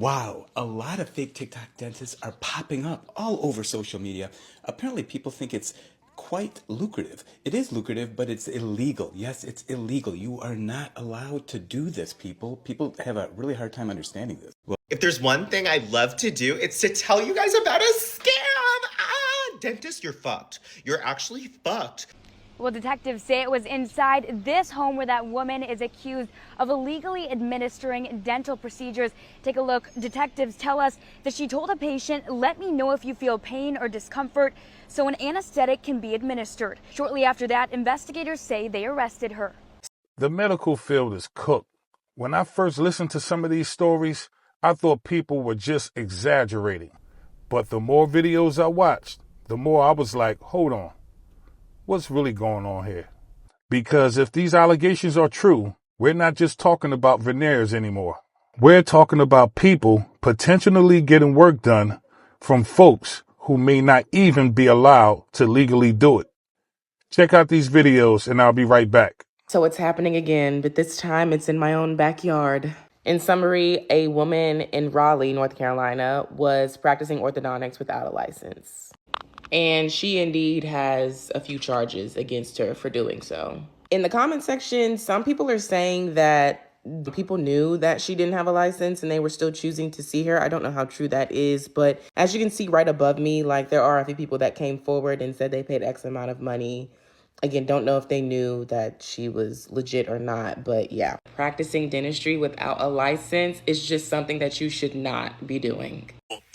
Wow, a lot of fake TikTok dentists are popping up all over social media. Apparently, people think it's quite lucrative. It is lucrative, but it's illegal. Yes, it's illegal. You are not allowed to do this, people. People have a really hard time understanding this. Well, If there's one thing I love to do, it's to tell you guys about a scam. Dentist, you're fucked. You're actually fucked. Well, detectives say it was inside this home where that woman is accused of illegally administering dental procedures. Take a look. Detectives tell us that she told a patient, "Let me know if you feel pain or discomfort," so an anesthetic can be administered. Shortly after that, investigators say they arrested her. The medical field is cooked. When I first listened to some of these stories, I thought people were just exaggerating. But the more videos I watched, the more I was like, hold on. What's really going on here? Because if these allegations are true, we're not just talking about veneers anymore. We're talking about people potentially getting work done from folks who may not even be allowed to legally do it. Check out these videos and I'll be right back. So it's happening again, but this time it's in my own backyard. In summary, a woman in Raleigh, North Carolina, was practicing orthodontics without a license. And she indeed has a few charges against her for doing so. In the comment section, some people are saying that the people knew that she didn't have a license and they were still choosing to see her. I don't know how true that is, but as you can see right above me, like there are a few people that came forward and said they paid X amount of money. Again, don't know if they knew that she was legit or not, but yeah. Practicing dentistry without a license is just something that you should not be doing.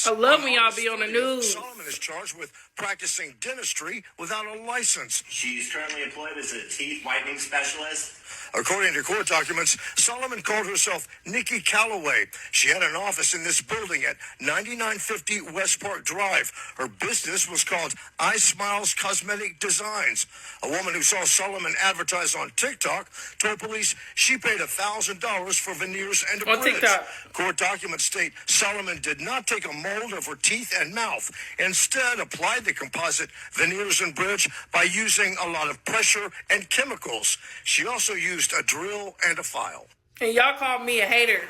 I love when y'all be on the news. Solomon is charged with practicing dentistry without a license. She's currently employed as a teeth whitening specialist. According to court documents, Solomon called herself Nikki Calloway. She had an office in this building at 9950 West Park Drive. Her business was called I Smiles Cosmetic Designs. A woman who saw Solomon advertise on TikTok told police she paid $1,000 for veneers and a bridge. Court documents state Solomon did not take a mold of her teeth and mouth. Instead, applied the composite veneers and bridge by using a lot of pressure and chemicals. She also used a drill and a file. And y'all called me a hater.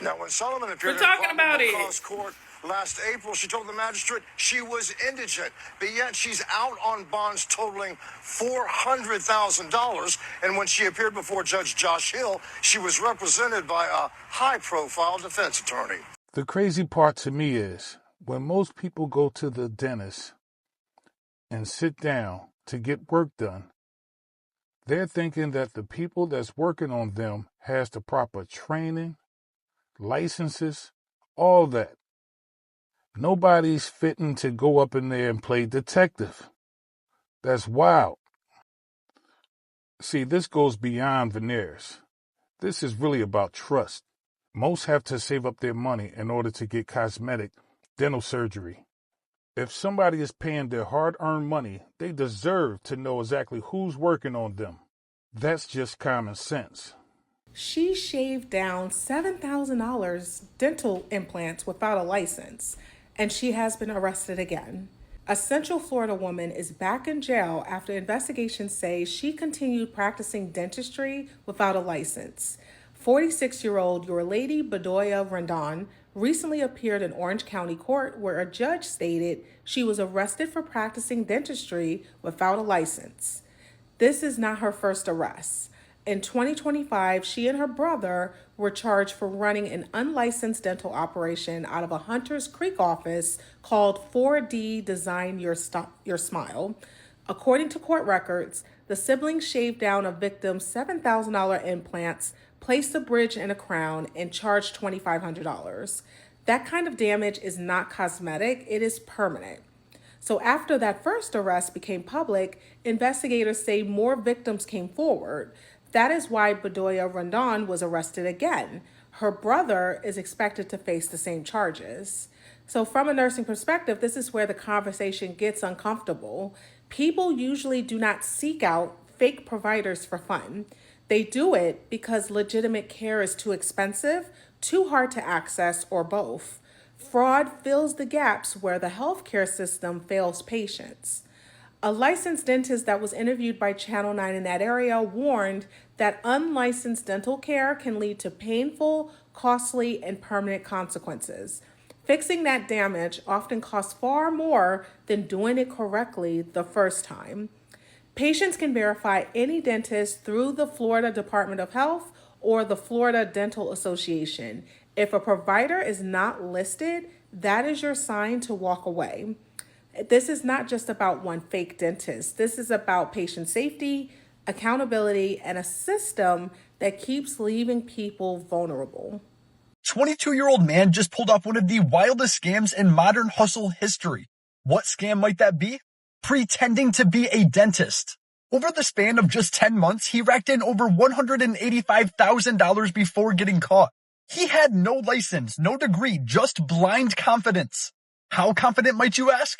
Now, when Solomon appeared in probable cause court last April, she told the magistrate she was indigent, but yet she's out on bonds totaling $400,000. And when she appeared before Judge Josh Hill, she was represented by a high-profile defense attorney. The crazy part to me is when most people go to the dentist and sit down to get work done, they're thinking that the people that's working on them has the proper training, licenses, all that. Nobody's fitting to go up in there and play detective. That's wild. See, this goes beyond veneers. This is really about trust. Most have to save up their money in order to get cosmetic dental surgery. If somebody is paying their hard-earned money, they deserve to know exactly who's working on them. That's just common sense. She shaved down $7,000 dental implants without a license, and she has been arrested again. A Central Florida woman is back in jail after investigations say she continued practicing dentistry without a license. 46-year-old Yorlady Bedoya Rondon recently appeared in Orange County Court where a judge stated she was arrested for practicing dentistry without a license. This is not her first arrest. In 2025, she and her brother were charged for running an unlicensed dental operation out of a Hunters Creek office called 4D Design Your Smile. According to court records, the siblings shaved down a victim's $7,000 implants, placed a bridge and a crown, and charged $2,500. That kind of damage is not cosmetic, it is permanent. So after that first arrest became public, investigators say more victims came forward. That is why Bedoya Rondon was arrested again. Her brother is expected to face the same charges. So from a nursing perspective, this is where the conversation gets uncomfortable. People usually do not seek out fake providers for fun. They do it because legitimate care is too expensive, too hard to access, or both. Fraud fills the gaps where the healthcare system fails patients. A licensed dentist that was interviewed by Channel 9 in that area warned that unlicensed dental care can lead to painful, costly, and permanent consequences. Fixing that damage often costs far more than doing it correctly the first time. Patients can verify any dentist through the Florida Department of Health or the Florida Dental Association. If a provider is not listed, that is your sign to walk away. This is not just about one fake dentist. This is about patient safety, accountability, and a system that keeps leaving people vulnerable. 22-year-old man just pulled off one of the wildest scams in modern hustle history. What scam might that be? Pretending to be a dentist. Over the span of just 10 months, he racked in over $185,000 before getting caught. He had no license, no degree, just blind confidence. How confident, might you ask?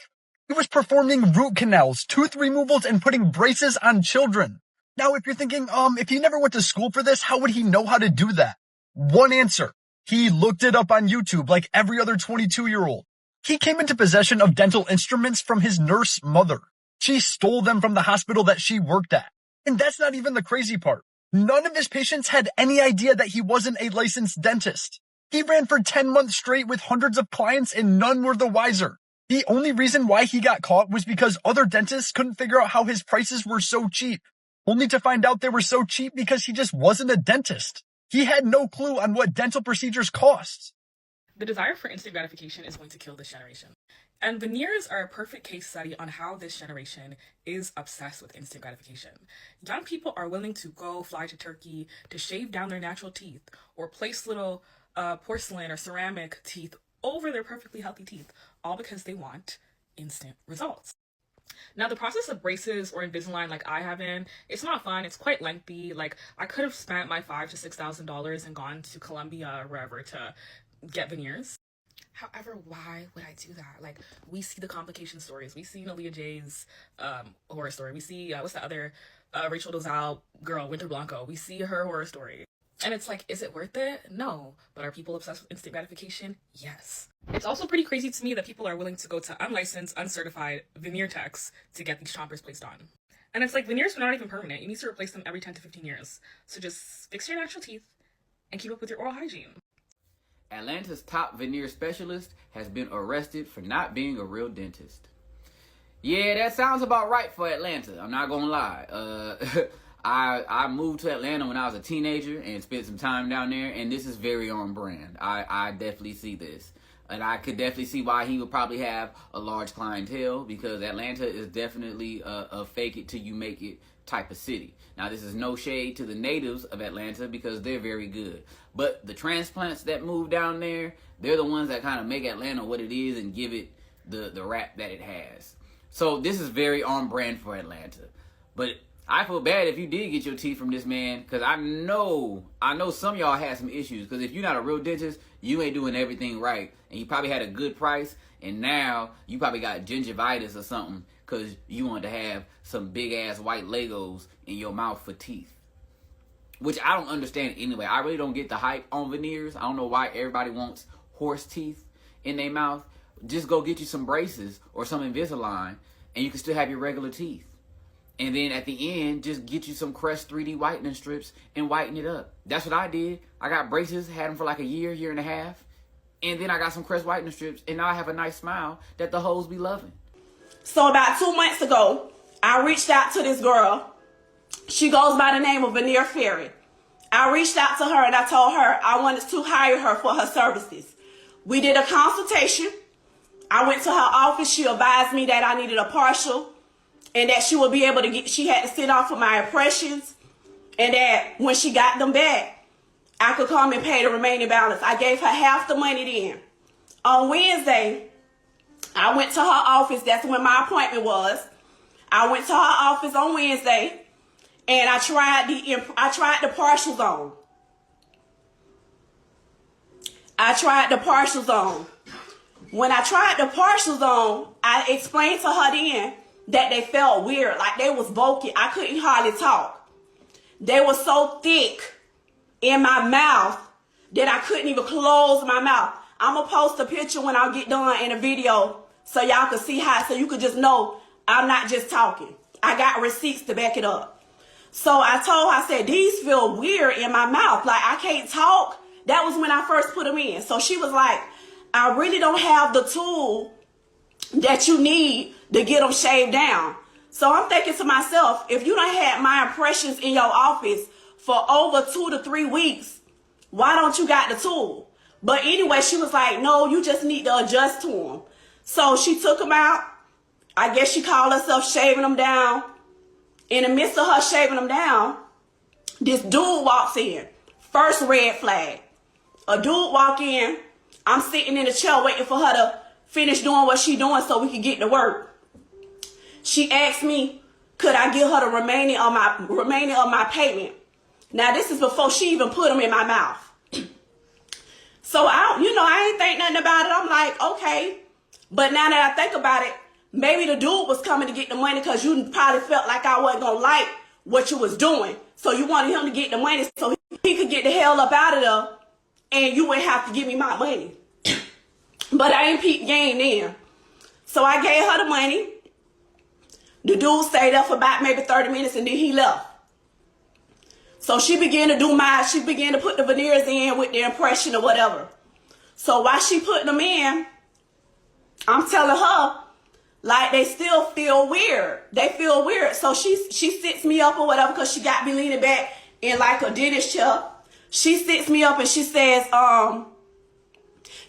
He was performing root canals, tooth removals, and putting braces on children. Now, if you're thinking, if he never went to school for this, how would he know how to do that? One answer. He looked it up on YouTube like every other 22-year-old. He came into possession of dental instruments from his nurse mother. She stole them from the hospital that she worked at. And that's not even the crazy part. None of his patients had any idea that he wasn't a licensed dentist. He ran for 10 months straight with hundreds of clients and none were the wiser. The only reason why he got caught was because other dentists couldn't figure out how his prices were so cheap. Only to find out they were so cheap because he just wasn't a dentist. He had no clue on what dental procedures cost. The desire for instant gratification is going to kill this generation. And veneers are a perfect case study on how this generation is obsessed with instant gratification. Young people are willing to go fly to Turkey to shave down their natural teeth or place little porcelain or ceramic teeth over their perfectly healthy teeth, all because they want instant results. Now, the process of braces or Invisalign like I have in, it's not fun. It's quite lengthy. Like, I could have spent my $5,000 to $6,000 and gone to Colombia or wherever to get veneers. However, why would I do that? Like, we see the complication stories. We see Aaliyah J's horror story. We see, what's the other, Rachel Dolezal girl, Winter Blanco. We see her horror story. And it's like, is it worth it? No. But are people obsessed with instant gratification? Yes. It's also pretty crazy to me that people are willing to go to unlicensed, uncertified veneer techs to get these chompers placed on. And it's like, veneers are not even permanent. You need to replace them every 10 to 15 years. So just fix your natural teeth and keep up with your oral hygiene. Atlanta's top veneer specialist has been arrested for not being a real dentist. Yeah, that sounds about right for Atlanta. I'm not gonna lie. I moved to Atlanta when I was a teenager and spent some time down there, and this is very on brand. I definitely see this. And I could definitely see why he would probably have a large clientele, because Atlanta is definitely a fake it till you make it type of city. Now, this is no shade to the natives of Atlanta because they're very good. But the transplants that move down there, they're the ones that kind of make Atlanta what it is and give it the rap that it has. So this is very on brand for Atlanta. But I feel bad if you did get your teeth from this man, because I know some of y'all had some issues. Because if you're not a real dentist, you ain't doing everything right. And you probably had a good price, and now you probably got gingivitis or something because you wanted to have some big-ass white Legos in your mouth for teeth. Which I don't understand anyway. I really don't get the hype on veneers. I don't know why everybody wants horse teeth in their mouth. Just go get you some braces or some Invisalign, and you can still have your regular teeth. And then at the end, just get you some Crest 3D whitening strips and whiten it up. That's what I did. I got braces, had them for like a year and a half. And then I got some Crest whitening strips, and now I have a nice smile that the hoes be loving. So about 2 months ago, I reached out to this girl. She goes by the name of Veneer Fairy. I reached out to her and I told her I wanted to hire her for her services. We did a consultation. I went to her office. She advised me that I needed a partial and that she would be able to get, she had to sit off of my impressions, and that when she got them back, I could come and pay the remaining balance. I gave her half the money then. On Wednesday, I went to her office. That's when my appointment was. I went to her office on Wednesday, and I tried the partials on. When I tried the partials on, I explained to her then that they felt weird, like they was bulky. I couldn't hardly talk. They were so thick in my mouth that I couldn't even close my mouth. I'm gonna post a picture when I get done in a video so y'all can see how, so you could just know I'm not just talking. I got receipts to back it up. So I told her, I said, these feel weird in my mouth. Like I can't talk. That was when I first put them in. So she was like, I really don't have the tool that you need to get them shaved down. So I'm thinking to myself, if you done had my impressions in your office for over 2 to 3 weeks, why don't you got the tool? But anyway, she was like, no, you just need to adjust to them. So she took them out. I guess she called herself shaving them down. In the midst of her shaving them down, this dude walks in. First red flag. A dude walk in. I'm sitting in the chair waiting for her to finish doing what she doing so we can get to work. She asked me, could I give her the remaining of my payment? Now this is before she even put them in my mouth. So I ain't think nothing about it. I'm like, okay. But now that I think about it, maybe the dude was coming to get the money because you probably felt like I wasn't gonna like what you was doing. So you wanted him to get the money so he could get the hell up out of there and you wouldn't have to give me my money. But I ain't peep game then. So I gave her the money. The dude stayed up for about maybe 30 minutes and then he left. So she began to put the veneers in with the impression or whatever. So while she putting them in, I'm telling her, like, they still feel weird. They feel weird. So she sits me up or whatever because she got me leaning back in like a dentist chair. She sits me up and she says,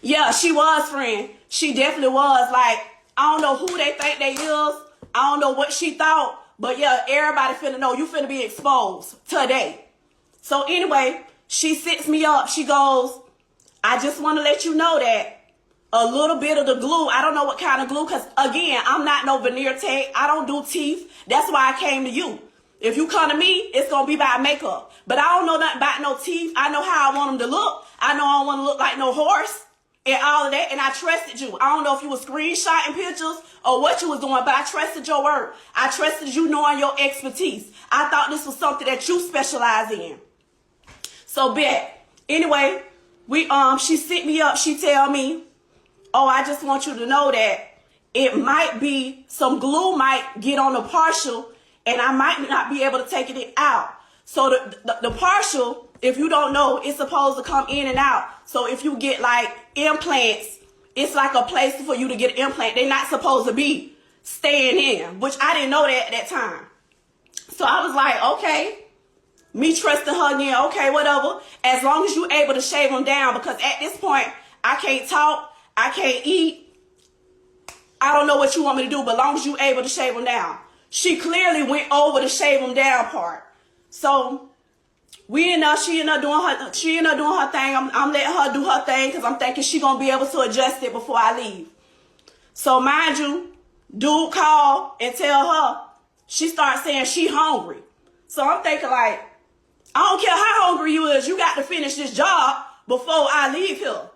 yeah, she was, friend. She definitely was. Like, I don't know who they think they is. I don't know what she thought. But yeah, everybody finna know you finna be exposed today. So anyway, she sits me up. She goes, I just want to let you know that a little bit of the glue, I don't know what kind of glue, because again, I'm not no veneer tech. I don't do teeth. That's why I came to you. If you come to me, it's going to be about makeup. But I don't know nothing about no teeth. I know how I want them to look. I know I don't want to look like no horse and all of that. And I trusted you. I don't know if you were screenshotting pictures or what you was doing, but I trusted your word. I trusted you knowing your expertise. I thought this was something that you specialize in. So bet. Anyway, she sit me up. She tell me, oh, I just want you to know that it might be some glue might get on the partial and I might not be able to take it out. So the partial, if you don't know, it's supposed to come in and out. So if you get like implants, it's like a place for you to get an implant. They're not supposed to be staying in, which I didn't know that at that time. So I was like, okay. Me trusting her again, okay, whatever. As long as you're able to shave them down, because at this point, I can't talk, I can't eat. I don't know what you want me to do, but as long as you're able to shave them down. She clearly went over the shave them down part. So she ended up doing her thing. I'm letting her do her thing because I'm thinking she's gonna be able to adjust it before I leave. So mind you, dude called and tell her, she starts saying she hungry. So I'm thinking like, I don't care how hungry you is, you got to finish this job before I leave here.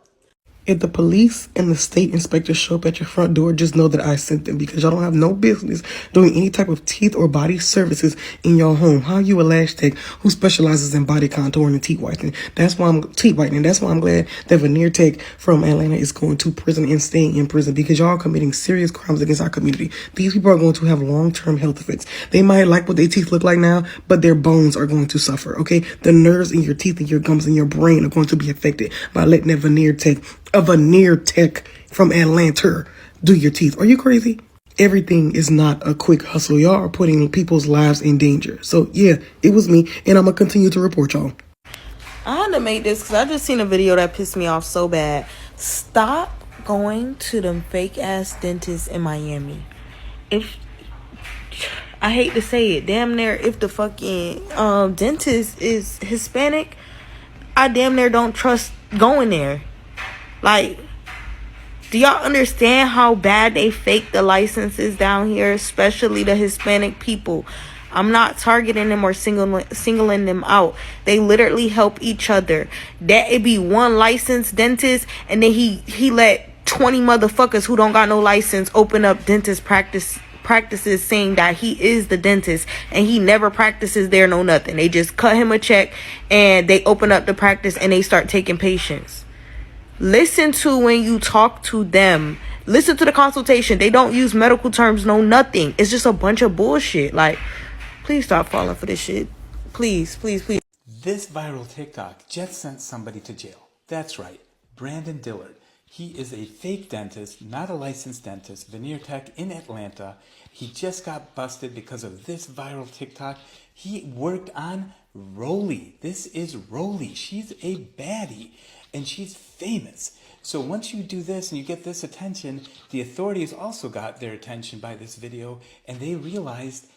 If the police and the state inspector show up at your front door, just know that I sent them, because y'all don't have no business doing any type of teeth or body services in your home. How are you a lash tech who specializes in body contouring and teeth whitening? That's why I'm glad that veneer tech from Atlanta is going to prison and staying in prison, because y'all are committing serious crimes against our community. These people are going to have long-term health effects. They might like what their teeth look like now, but their bones are going to suffer, okay? The nerves in your teeth and your gums and your brain are going to be affected by letting that veneer tech from Atlanta do your teeth. Are you crazy? Everything is not a quick hustle. Y'all are putting people's lives in danger. So yeah, it was me, and I'm gonna continue to report y'all. I had to make this because I just seen a video that pissed me off so bad. Stop going to them fake ass dentists in Miami. I hate to say it, damn near if the fucking dentist is Hispanic, I damn near don't trust going there. Like, do y'all understand how bad they fake the licenses down here, especially the Hispanic people? I'm not targeting them or singling them out. They literally help each other. That it be one licensed dentist, and then he let 20 motherfuckers who don't got no license open up dentist practices saying that he is the dentist, and he never practices there, no nothing. They just cut him a check and they open up the practice and they start taking patients. Listen to when you talk to them. Listen to the consultation. They don't use medical terms, no nothing. It's just a bunch of bullshit. Like, please stop falling for this shit. Please, please, please. This viral TikTok just sent somebody to jail. That's right, Brandon Dillard. He is a fake dentist, not a licensed dentist, veneer tech in Atlanta. He just got busted because of this viral TikTok. He worked on Rolly. This is Rolly. She's a baddie and she's famous. So once you do this and you get this attention, the authorities also got their attention by this video and they realized,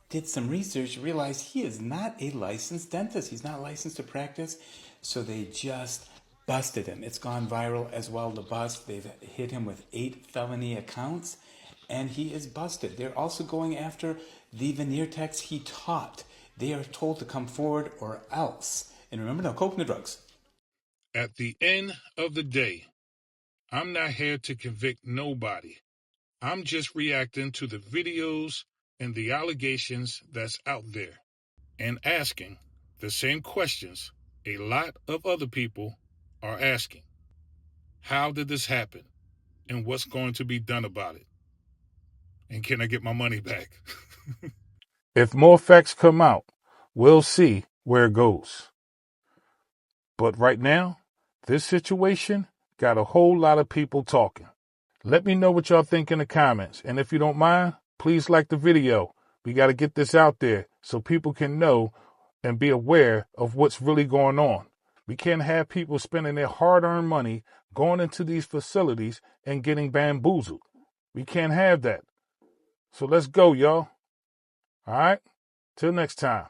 did some research, realized he is not a licensed dentist. He's not licensed to practice. So they just busted him. It's gone viral as well, the bust. They've hit him with 8 felony accounts and he is busted. They're also going after the veneer techs he taught. They are told to come forward or else. And remember, no coke, no drugs. At the end of the day, I'm not here to convict nobody. I'm just reacting to the videos and the allegations that's out there and asking the same questions a lot of other people are asking. How did this happen? And what's going to be done about it? And can I get my money back? If more facts come out, we'll see where it goes. But right now, this situation got a whole lot of people talking. Let me know what y'all think in the comments. And if you don't mind, please like the video. We got to get this out there so people can know and be aware of what's really going on. We can't have people spending their hard-earned money going into these facilities and getting bamboozled. We can't have that. So let's go, y'all. All right? Till next time.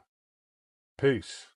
Peace.